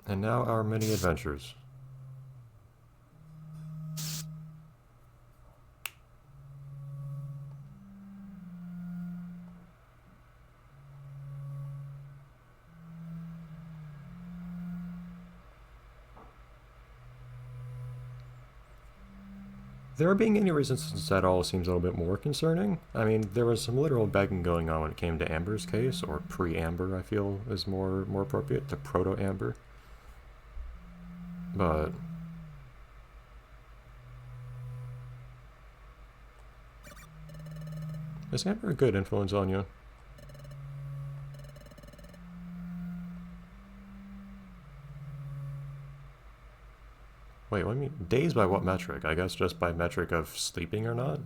And now our mini adventures. There being any resistance at all seems a little bit more concerning. I mean, there was some literal begging going on when it came to Amber's case, or pre-Amber, I feel is more appropriate, the proto-Amber. But is Amber a good influence on you? Wait, what do you mean? Days by what metric? I guess just by metric of sleeping or not?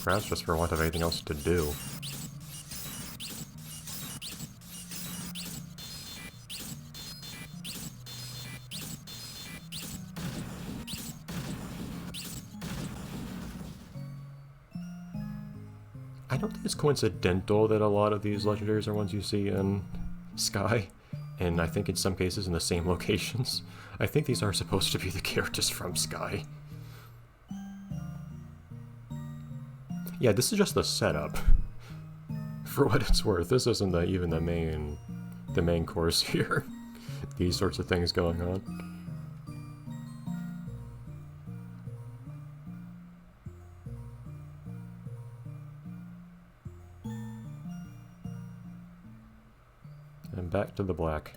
Perhaps just for want of anything else to do. I don't think it's coincidental that a lot of these legendaries are ones you see in Sky, and I think in some cases in the same locations. I think these are supposed to be the characters from Sky. Yeah, this is just the setup. For what it's worth, this isn't even the main course here. These sorts of things going on. And back to the black.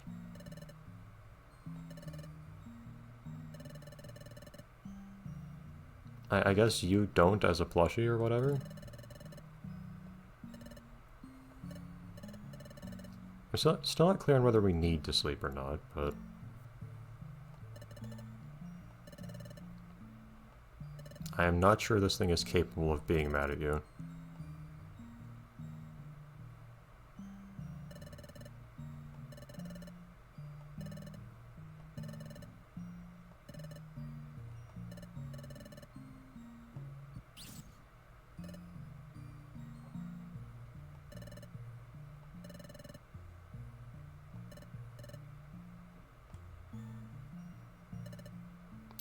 I guess you don't as a plushie or whatever? We're still not clear on whether we need to sleep or not, but... I am not sure this thing is capable of being mad at you.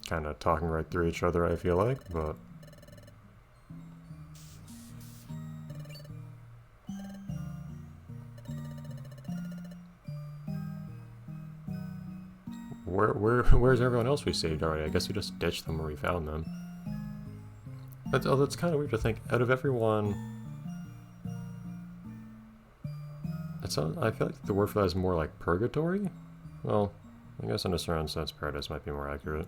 Kind of talking right through each other, I feel like, but... Where's everyone else we saved already? I guess we just ditched them where we found them. That's kind of weird to think. Out of everyone... I feel like the word for that is more like purgatory? Well, I guess in a certain sense, paradise might be more accurate.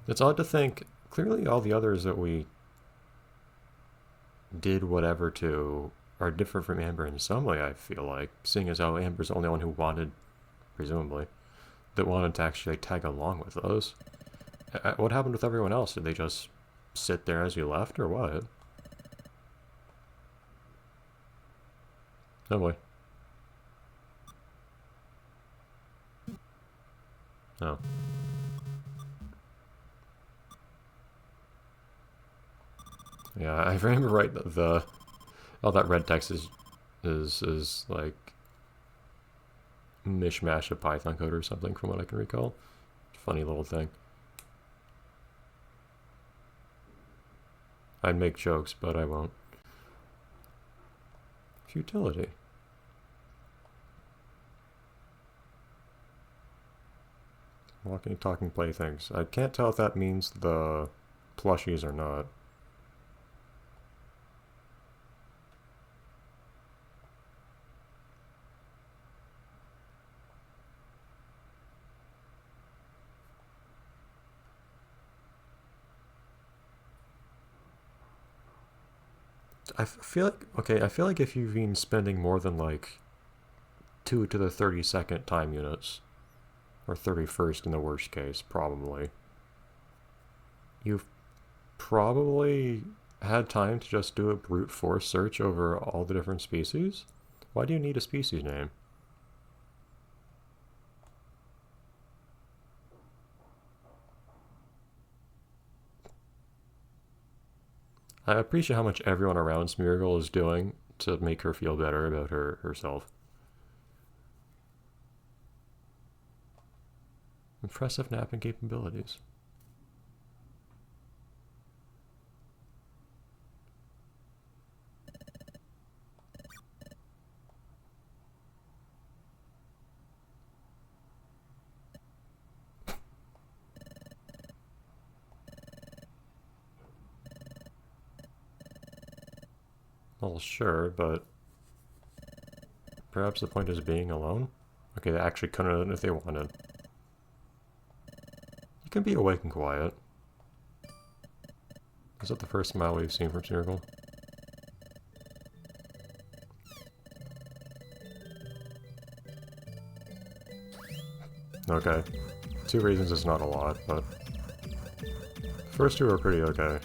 It's odd to think, clearly all the others that we did whatever to are different from Amber in some way, I feel like, seeing as how Amber's the only one who wanted, presumably, that wanted to actually tag along with those. What happened with everyone else? Did they just sit there as you left, or what? Oh boy. Oh. Yeah, I remember right all that red text is like mishmash of Python code or something from what I can recall. Funny little thing. I'd make jokes, but I won't. Futility. Walking, talking playthings. I can't tell if that means the plushies or not. I feel like, okay, I feel like if you've been spending more than like 2 to the 32nd time units, or 31st in the worst case, probably, you've probably had time to just do a brute force search over all the different species. Why do you need a species name? I appreciate how much everyone around Smeargle is doing to make her feel better about herself. Impressive napping capabilities. Well, sure, but perhaps the point is being alone? Okay, they actually couldn't if they wanted. You can be awake and quiet. Is that the first smile we've seen from Smeargle? Okay. 2 reasons is not a lot, but the first 2 are pretty okay.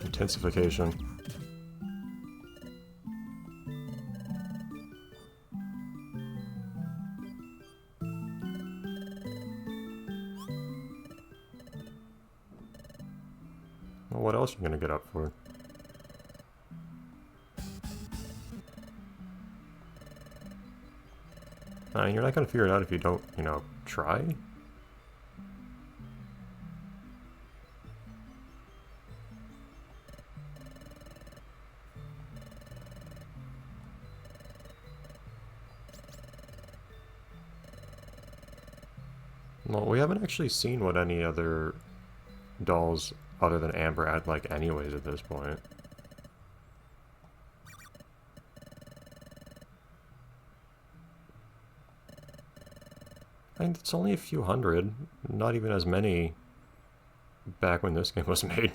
Intensification. Well, what else are you gonna get up for? You're not gonna figure it out if you don't, you know, try? Well, we haven't actually seen what any other dolls other than Amber act like anyways at this point. I mean, it's only a few hundred, not even as many back when this game was made.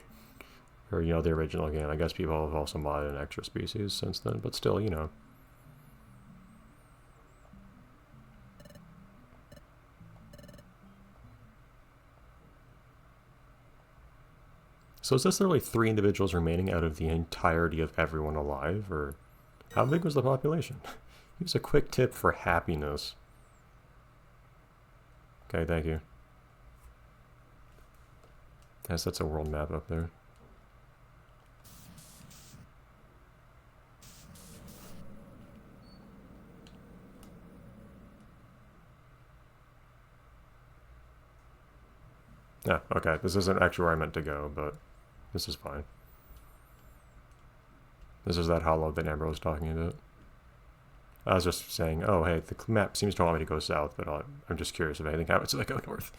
Or, you know, the original game. I guess people have also modded an extra species since then, but still, you know. So is this literally 3 individuals remaining out of the entirety of everyone alive, or how big was the population? Here's a quick tip for happiness. Okay, thank you. Yes, that's a world map up there. Yeah, okay, this isn't actually where I meant to go, but this is fine. This is that hollow that Amber was talking about. I was just saying, oh, hey, the map seems to want me to go south, but I'm just curious if anything happens if I go north.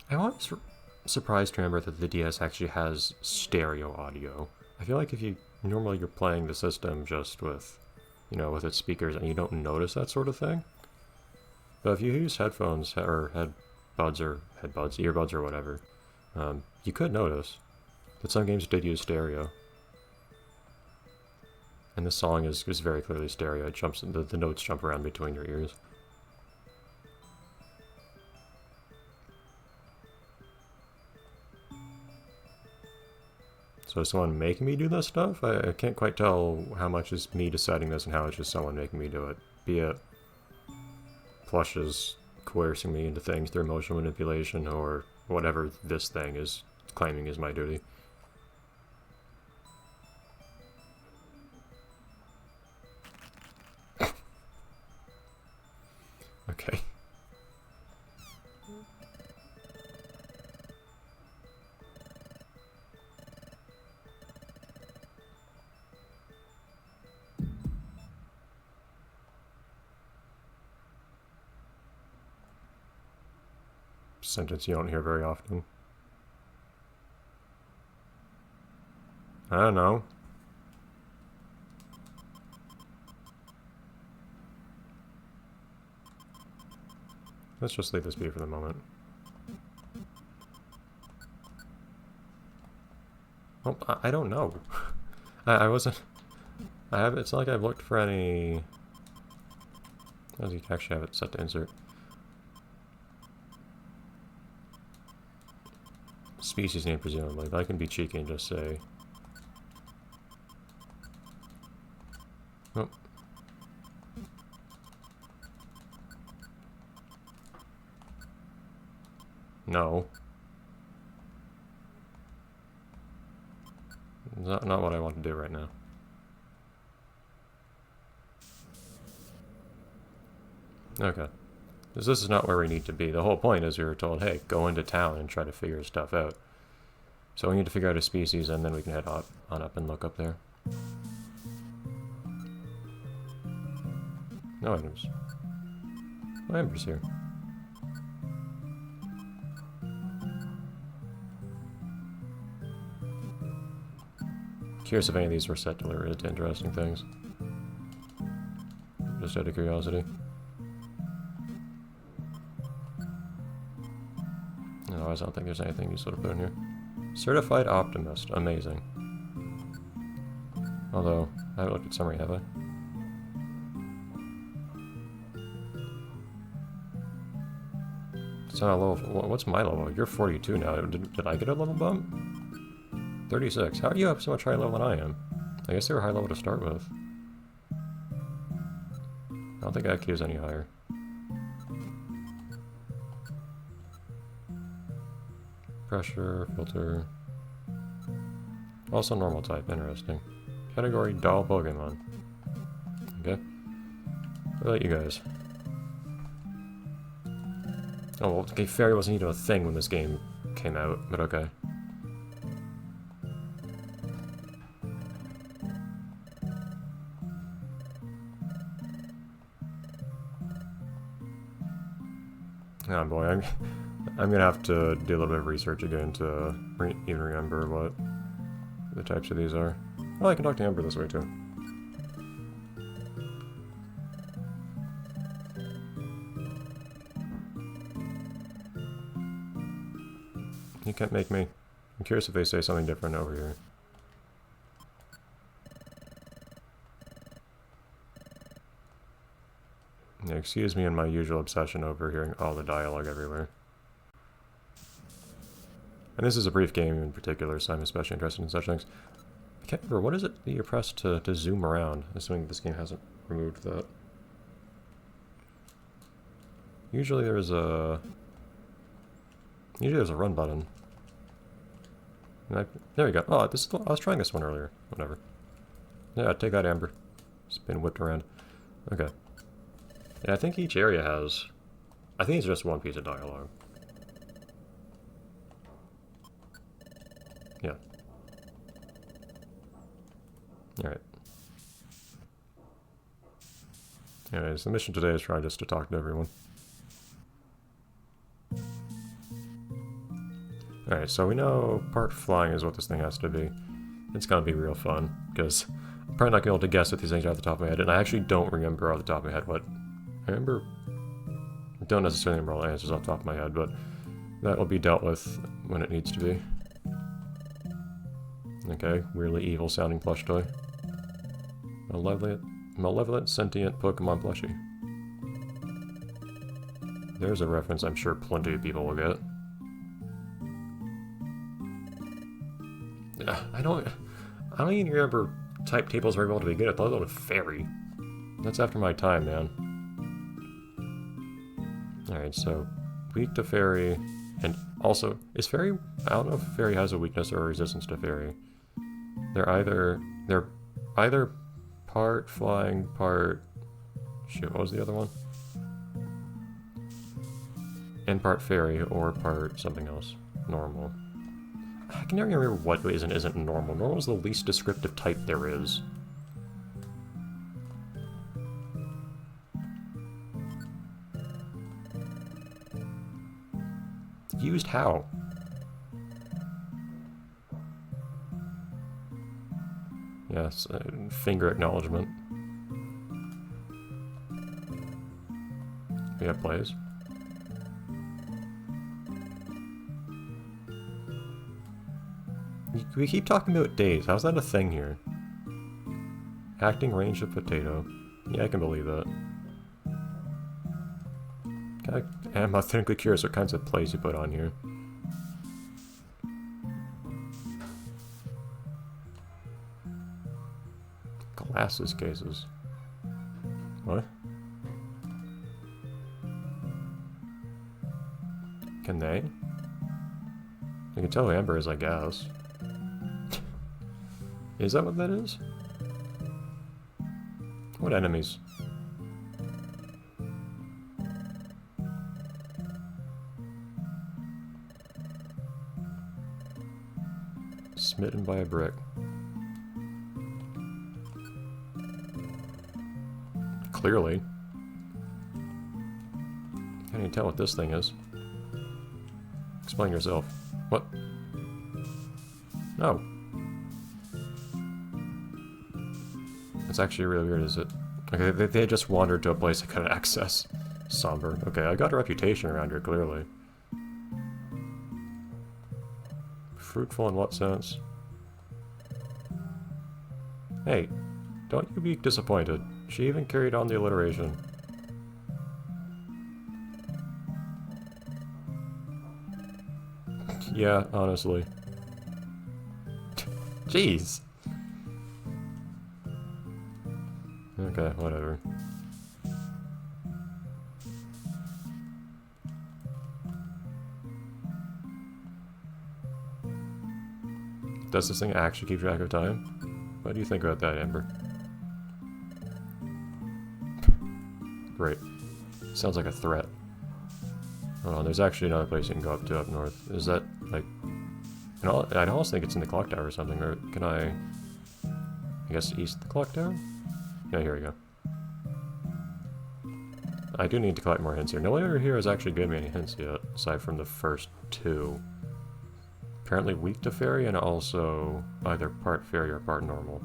I'm always surprised to remember that the DS actually has stereo audio. I feel like if you normally you're playing the system just with, you know, with its speakers and you don't notice that sort of thing. But if you use headphones or earbuds or whatever, you could notice that some games did use stereo. And this song is very clearly stereo. It jumps, the notes jump around between your ears. So is someone making me do this stuff? I can't quite tell how much is me deciding this and how much is someone making me do it. Be it plushes coercing me into things through emotional manipulation or whatever this thing is claiming is my duty. Okay. Sentence you don't hear very often. I don't know. Let's just leave this be for the moment. Well, I don't know. I wasn't... I have. It's not like I've looked for any... Oh, you can actually have it set to insert. Species name, presumably, but I can be cheeky and just say... Oh. No. Not what I want to do right now. Okay. Because this is not where we need to be. The whole point is we were told, hey, go into town and try to figure stuff out. So we need to figure out a species, and then we can head on up and look up there. No items. No embers here. Curious if any of these were set to interesting things. Just out of curiosity. Otherwise, I don't think there's anything useful to put in here. Certified Optimist. Amazing. Although, I haven't looked at summary, have I? It's not a level... What's my level? You're 42 now. Did I get a level bump? 36. How are you up so much higher level than I am? I guess they were high level to start with. I don't think IQ is any higher. Pressure, filter. Also normal type, interesting. Category doll Pokemon. Okay. What about you guys? Oh, well, okay, fairy wasn't even a thing when this game came out, but okay. Oh boy, I'm gonna have to do a little bit of research again to even remember what the types of these are. Oh, I can talk to Amber this way too. You can't make me. I'm curious if they say something different over here. Yeah, excuse me and my usual obsession over hearing all the dialogue everywhere. And this is a brief game in particular, so I'm especially interested in such things. I can't remember, what is it that you press to zoom around? Assuming this game hasn't removed that. Usually there's a run button. There we go. Oh, I was trying this one earlier. Whatever. Yeah, take that, Amber. It's been whipped around. Okay. Yeah, I think each area has... I think it's just one piece of dialogue. Yeah. Alright. Anyways, the mission today is trying just to talk to everyone. Alright, so we know part flying is what this thing has to be. It's gonna be real fun, because I'm probably not gonna be able to guess what these things are off the top of my head, and I actually don't remember off the top of my head what... I don't necessarily remember all the answers off the top of my head, but that will be dealt with when it needs to be. Okay, weirdly evil sounding plush toy. Malevolent sentient Pokemon plushie. There's a reference I'm sure plenty of people will get. I don't even remember type tables very well to begin with, let alone fairy. That's after my time, man. Alright, so weak to fairy, and also, is fairy... I don't know if fairy has a weakness or a resistance to fairy. They're either part flying, part... Shoot, what was the other one? And part fairy, or part something else. Normal. I can never remember what is and isn't normal. Normal is the least descriptive type there is. Used how? Yes, finger acknowledgement. We have plays. We keep talking about days. How's that a thing here? Acting range of potato. Yeah, I can believe that. I'm authentically curious what kinds of plays you put on here. Glasses cases. What? Can they? I can tell who Amber is, I guess. Is that what that is? What enemies? Smitten by a brick. Clearly. Can't even tell what this thing is. Explain yourself. What? No. It's actually really weird, is it? Okay, they just wandered to a place I couldn't access. Somber. Okay, I got a reputation around here, clearly. Fruitful in what sense? Hey, don't you be disappointed. She even carried on the alliteration. Yeah, honestly. Jeez. Okay, whatever. Does this thing actually keep track of time? What do you think about that, Amber? Great. Sounds like a threat. Oh, there's actually another place you can go up to up north. Is that, like... I'd almost think it's in the clock tower or something, or can I guess east of the clock tower? Yeah, here we go. I do need to collect more hints here. No one over here has actually given me any hints yet, aside from the first two. Apparently weak to fairy, and also either part fairy or part normal.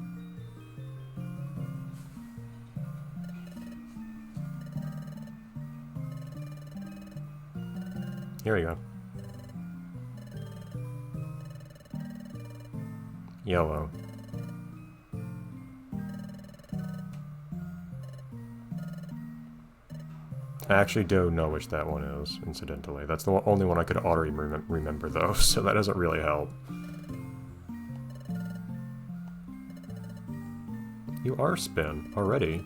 Here we go. Yellow. I actually do know which that one is, incidentally. That's the only one I could already remember, though, so that doesn't really help. You are spin, already.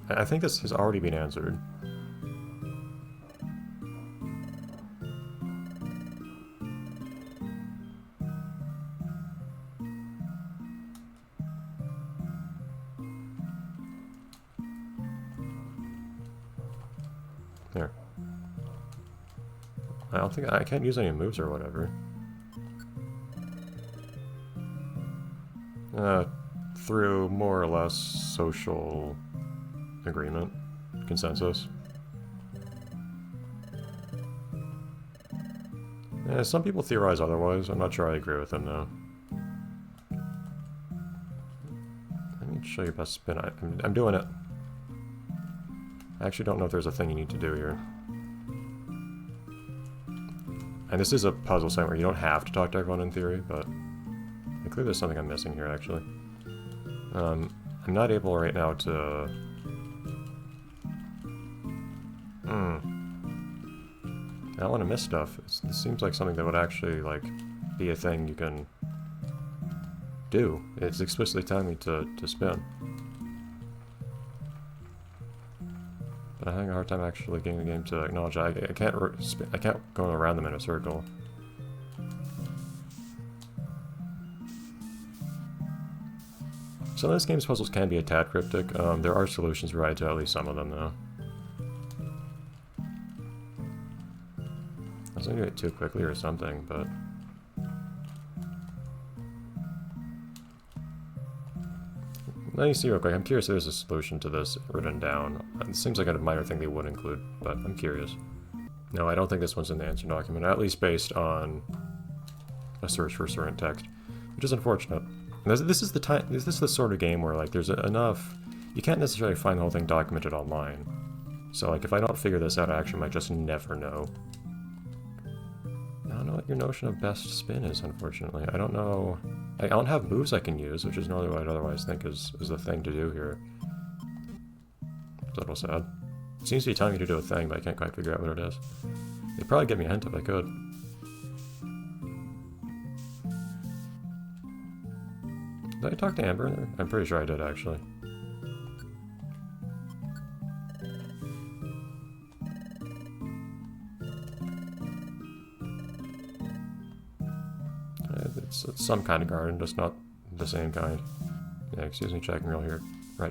I think this has already been answered. There. I don't think I can't use any moves or whatever. Through more or less social agreement, consensus. Some people theorize otherwise. I'm not sure I agree with them though. Let me show you best spin. I'm doing it. I actually don't know if there's a thing you need to do here. And this is a puzzle site where you don't have to talk to everyone in theory, but I clearly there's something I'm missing here actually. I'm not able right now to... I don't want to miss stuff. It seems like something that would actually, like, be a thing you can do. It's explicitly telling me to spin. But I'm having a hard time actually getting the game to acknowledge that. I can't go around them in a circle. Some of this game's puzzles can be a tad cryptic. There are solutions provided to at least some of them, though. I was gonna do it too quickly or something, but... Let me see real quick. I'm curious if there's a solution to this written down. It seems like a minor thing they would include, but I'm curious. No, I don't think this one's in the answer document, at least based on a search for certain text, which is unfortunate. This is the sort of game where, like, there's enough... You can't necessarily find the whole thing documented online. So, like, if I don't figure this out, I actually might just never know. I don't don't know what your notion of best spin is, unfortunately. I don't know. I don't have moves I can use, which is normally what I'd otherwise think is the thing to do here. It's a little sad. It seems to be telling me to do a thing, but I can't quite figure out what it is. They'd probably give me a hint if I could. Did I talk to Amber in there? I'm pretty sure I did, actually. It's some kind of garden, just not the same kind. Yeah, excuse me, checking right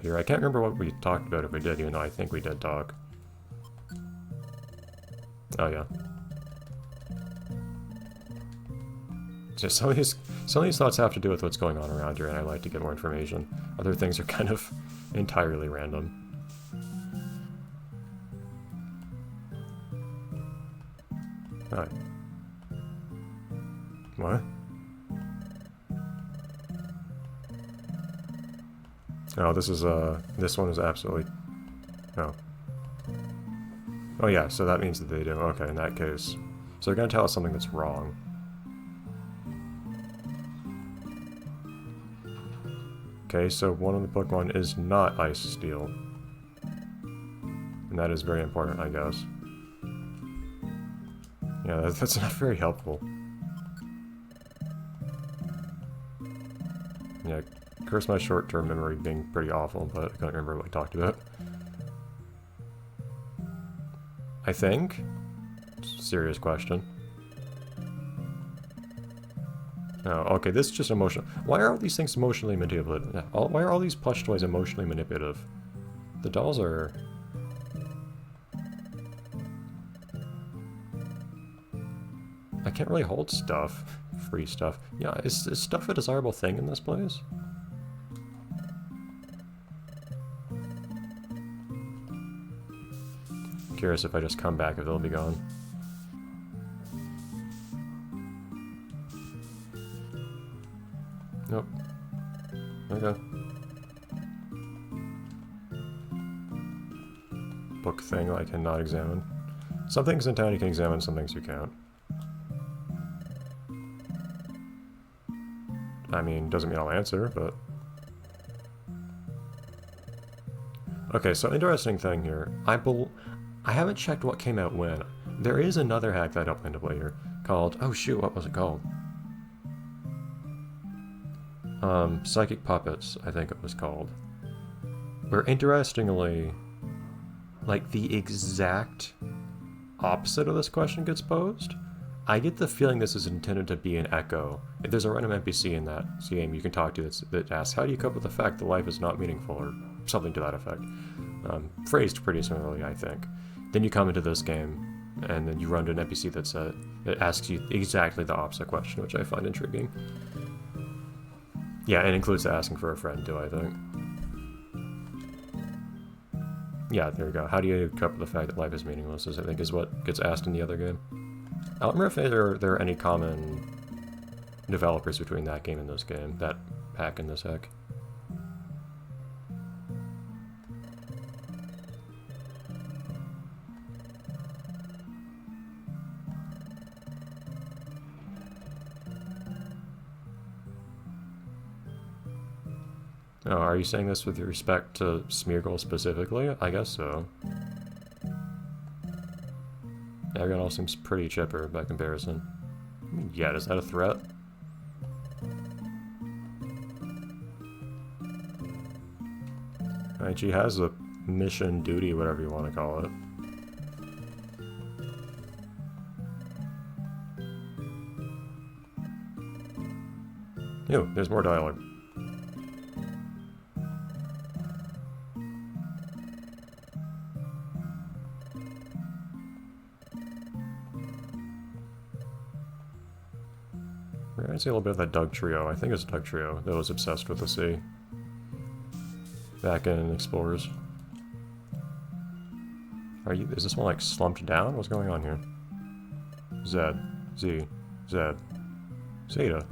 here. I can't remember what we talked about if we did, even though I think we did talk. Oh yeah. Just some of these thoughts have to do with what's going on around here, and I like to get more information. Other things are kind of entirely random. Hi. What? Oh, this one is absolutely... Oh. Oh yeah, so that means that they do. Okay, in that case. So they're gonna tell us something that's wrong. Okay, so one of the Pokemon is not Ice Steel. And that is very important, I guess. Yeah, that's not very helpful. Yeah, curse my short-term memory being pretty awful, but I can't remember what we talked about. I think? Serious question. Oh, okay, this is just emotional. Why are all these things emotionally manipulative? Why are all these plush toys emotionally manipulative? The dolls are... I can't really hold stuff. Free stuff. Yeah, is stuff a desirable thing in this place? Curious if I just come back if they'll be gone. Nope. Okay. Book thing I cannot examine. Some things in town you can examine, some things you can't. I mean, doesn't mean I'll answer, but... Okay, so interesting thing here. I haven't checked what came out when. There is another hack that I don't plan to play here called... Oh shoot, what was it called? Psychic Puppets, I think it was called. Where interestingly, like the exact opposite of this question gets posed. I get the feeling this is intended to be an echo. If there's a random NPC in that game you can talk to that asks, how do you cope with the fact that life is not meaningful, or something to that effect. Phrased pretty similarly, I think. Then you come into this game, and then you run to an NPC that asks you exactly the opposite question, which I find intriguing. Yeah, it includes asking for a friend too, I think. Yeah, there you go. How do you cope with the fact that life is meaningless, I think is what gets asked in the other game. I don't remember if there are any common developers between that game and this game, that hack and this hack. Oh, are you saying this with respect to Smeargle specifically? I guess so. Everyone else seems pretty chipper by comparison. I mean, yeah, is that a threat? Alright, she has a mission, duty, whatever you want to call it. Ew, there's more dialogue. I see a little bit of that Doug trio. I think it's Doug trio that was obsessed with the sea. Back in Explorers. Is this one like slumped down? What's going on here? Zed. Z. Zed. Zeta.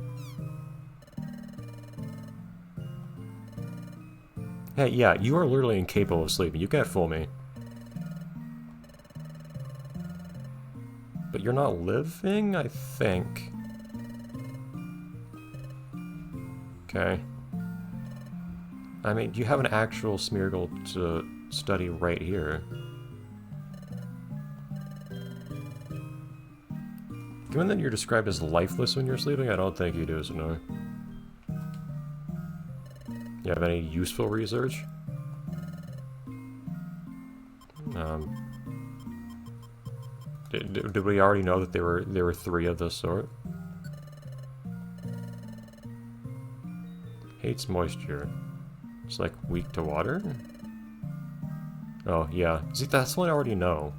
Hey, yeah, you are literally incapable of sleeping. You can't fool me. But you're not living, I think. Okay. I mean, you have an actual Smeargle to study right here. Given that you're described as lifeless when you're sleeping, I don't think you do, so no. You have any useful research? Did we already know that there were 3 of this sort? Hates moisture. It's like weak to water? Oh, yeah. See, that's one I already know.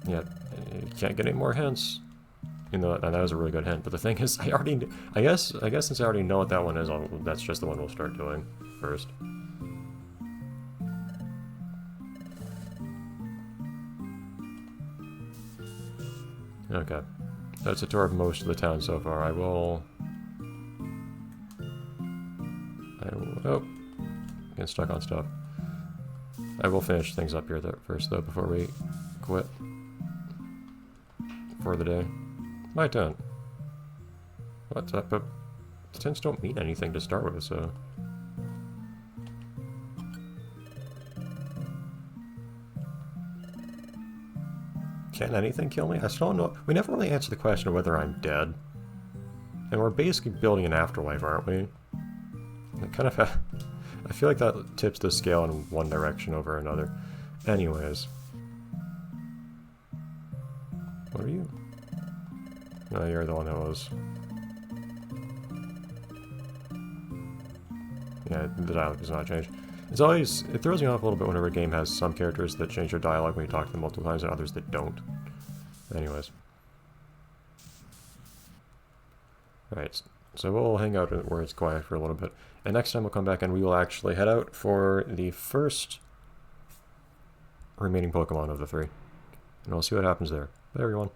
Yeah, you can't get any more hints. You know, and that was a really good hint. But the thing is, I guess since I already know what that one is, that's just the one we'll start doing first. Okay. That's a tour of most of the town so far. I will... Oh. Getting stuck on stuff. I will finish things up here first, though, before we quit. For the day. My turn. What's up? But the tents don't mean anything to start with, so... Can anything kill me? I still don't know. We never really answered the question of whether I'm dead. And we're basically building an afterlife, aren't we? I kind of I feel like that tips the scale in one direction over another. Anyways. What are you? No, you're the one that was. Yeah, the dialogue does not change. It's always, it throws me off a little bit whenever a game has some characters that change their dialogue when you talk to them multiple times and others that don't. Anyways. Alright, so we'll hang out where it's quiet for a little bit. And next time we'll come back and we will actually head out for the first remaining Pokemon of the 3. And we'll see what happens there. Bye everyone.